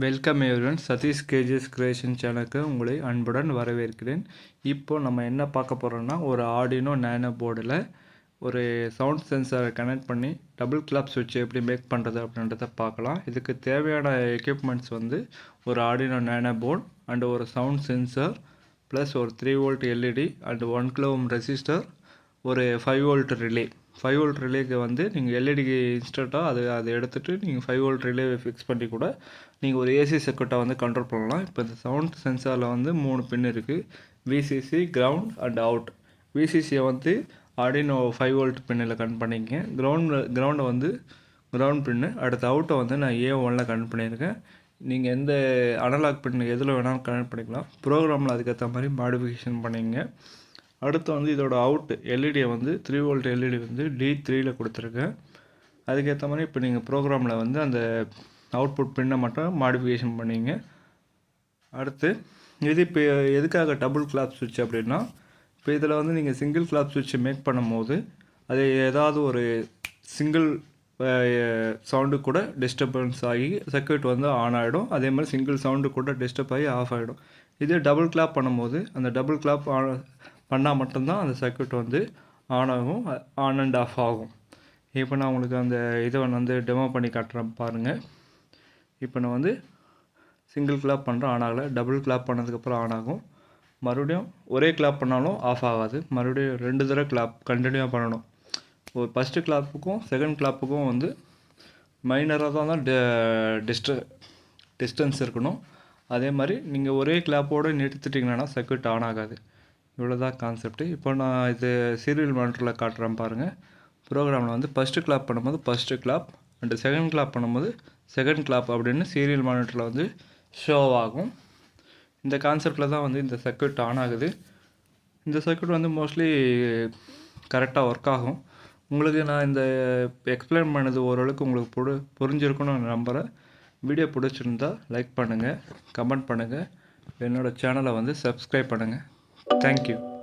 Welcome everyone. Satish KGS creation சேனலுக்கு உங்களை அன்புடன் வரவேற்கிறேன். இப்போ நம்ம என்ன பார்க்க போகிறோம்னா, ஒரு ஆர்டினோ நேனோ போர்டில் ஒரு சவுண்ட் சென்சாரை கனெக்ட் பண்ணி டபுள் கிளாப் சுவிட்ச் எப்படி மேக் பண்ணுறது அப்படின்றத பார்க்கலாம். இதுக்கு தேவையான எக்யூப்மெண்ட்ஸ் வந்து ஒரு ஆர்டினோ நேனோ போர்டு அண்ட் ஒரு சவுண்ட் சென்சார் ப்ளஸ் ஒரு 3 volt LED and 1 kilo ohm resistor, ஒரு 5 வோல்ட் ரிலே. 5 வோல்ட் ரிலேக்கு வந்து நீங்கள் எல்இடிக்கு இன்ஸ்டண்ட்டாக அதை எடுத்துகிட்டு நீங்கள் 5 வோல்ட் ரிலேவை ஃபிக்ஸ் பண்ணி கூட நீங்கள் ஒரு ஏசி சர்க்யூட்டை வந்து கண்ட்ரோல் பண்ணலாம். இப்போ இந்த சவுண்ட் சென்சாரில் வந்து 3 பின் இருக்குது: விசிசி, கிரவுண்ட் அண்ட் அவுட். விசிசியை வந்து ஆர்டினோ 5 வோல்ட் பின்னில் கனெக்ட் பண்ணிக்கங்க. கிரவுண்டை வந்து கிரவுண்ட் பின்னு. அடுத்த அவுட்டை வந்து நான் A1 கனெக்ட் பண்ணியிருக்கேன். நீங்கள் எந்த அனலாக் பின் எதில் வேணாலும் கனெக்ட் பண்ணிக்கலாம். ப்ரோக்ராமில் அதுக்கேற்ற மாதிரி மாடிஃபிகேஷன் பண்ணிங்க. அடுத்து வந்து இதோட அவுட் எல்இடியை வந்து 3 வோல்ட் எல்இடி வந்து D3 கொடுத்துருக்கேன். அதுக்கேற்ற மாதிரி இப்போ நீங்கள் ப்ரோக்ராமில் வந்து அந்த அவுட்புட் பின்னை மட்டும் மாடிஃபிகேஷன் பண்ணிங்க. அடுத்து இது இப்போ எதுக்காக டபுள் கிளாப் சுவிட்ச் அப்படின்னா, இப்போ இதில் வந்து நீங்கள் சிங்கிள் கிளாப் சுவிட்ச் மேக் பண்ணும்போது அது ஏதாவது ஒரு சிங்கிள் சவுண்டு கூட டிஸ்டர்பன்ஸ் ஆகி சர்க்யூட் வந்து ஆன் ஆகிடும். அதே மாதிரி சிங்கிள் சவுண்டு கூட டிஸ்டர்ப் ஆகி ஆஃப் ஆகிடும். இதே டபுள் கிளாப் பண்ணும்போது அந்த டபுள் கிளாப் பண்ணால் மட்டும்தான் அந்த சர்க்யூட் வந்து ஆன் ஆகும், ஆன் அண்ட் ஆஃப் ஆகும். இப்போ நான் உங்களுக்கு அந்த இதை வந்து டெமோ பண்ணி காட்டுறேன் பாருங்கள். இப்போ நான் வந்து சிங்கிள் கிளாப் பண்ணுறேன், ஆன் ஆகலை. டபுள் கிளாப் பண்ணதுக்கப்புறம் ஆன் ஆகும். மறுபடியும் ஒரே கிளாப் பண்ணாலும் ஆஃப் ஆகாது. மறுபடியும் 2 தடவை கிளாப் கண்டினியூவாக பண்ணணும். ஒரு ஃபஸ்ட்டு கிளாப்புக்கும் செகண்ட் கிளாப்புக்கும் வந்து மைனராக தான் டிஸ்டன்ஸ் இருக்கணும். அதே மாதிரி நீங்கள் ஒரே கிளாப்போடு நிறுத்திட்டிங்கன்னா சர்க்யூட் ஆன் ஆகாது. இவ்வளோதான் கான்செப்ட்டு. இப்போ நான் இது சீரியல் மானிட்டரில் காட்டுறேன் பாருங்கள். ப்ரோக்ராமில் வந்து ஃபஸ்ட்டு கிளாப் பண்ணும்போது first clap and second clap பண்ணும்போது செகண்ட் கிளாப் அப்படின்னு சீரியல் மானிட்டரில் வந்து ஷோ ஆகும். இந்த கான்செப்டில் தான் வந்து இந்த சர்க்யூட் ஆன் ஆகுது. இந்த சர்க்யூட் வந்து மோஸ்ட்லி கரெக்டாக ஒர்க் ஆகும். உங்களுக்கு நான் இந்த எக்ஸ்பிளைன் பண்ணது ஓரளவுக்கு உங்களுக்கு புரிஞ்சிருக்குன்னு நம்புகிறேன். வீடியோ பிடிச்சிருந்தா லைக் பண்ணுங்கள், கமெண்ட் பண்ணுங்கள், என்னோடய சேனலை வந்து சப்ஸ்கிரைப் பண்ணுங்கள். Thank you.